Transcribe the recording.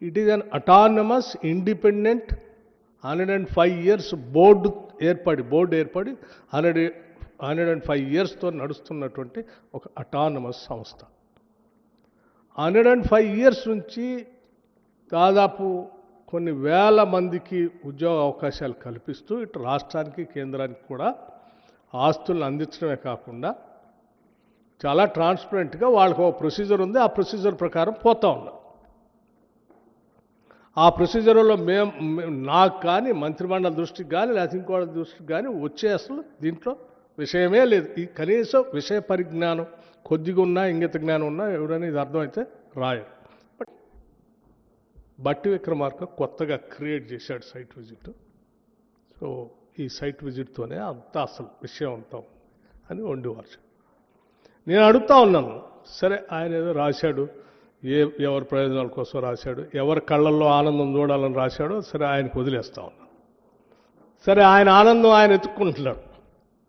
It is an autonomous independent 105 years board ఏర్పడి 105 yearsతో నడుస్తున్నటువంటి ఒక అటానమస్ సంస్థ. 105 years నుంచి దాదాపు కొన్ని వేల మందికి ఉద్యోగ అవకాశాలు కల్పిస్తూ ఇటు రాష్ట్రానికి కేంద్రానికి కూడా ఆస్తులను అందించడమే కాకుండా చాలా ట్రాన్స్పరెంట్గా వాళ్ళకు ఒక ప్రొసీజర్ ఉంది. ఆ ప్రొసీజర్ ప్రకారం పోతా ఉన్నారు. ఆ ప్రొసీజర్లో నాకు కానీ మంత్రిమండలి దృష్టికి కానీ లేకపోతే ఇంకోటి దృష్టికి కానీ వచ్చే అసలు దీంట్లో విషయమే లేదు. ఈ కనీసం విషయ పరిజ్ఞానం కొద్దిగా ఉన్నా ఇంగిత జ్ఞానం ఉన్నా ఎవరైనా ఇది అర్థమైతే రాయరు. బట్టి విక్రమార్క కొత్తగా క్రియేట్ చేశాడు సైట్ విజిట్. సో ఈ సైట్ విజిట్తోనే అంతా అసలు విషయం అంతా అని వండివారు. నేను అడుగుతా ఉన్నాను, సరే ఆయన ఏదో రాశాడు, ఎవరి ప్రయోజనాల కోసం రాశాడు, ఎవరి కళ్ళల్లో ఆనందం చూడాలని రాశాడో సరే ఆయనకు వదిలేస్తా ఉన్నాను. సరే ఆయన ఆనందం ఆయన ఎత్తుక్కుంటున్నాడు.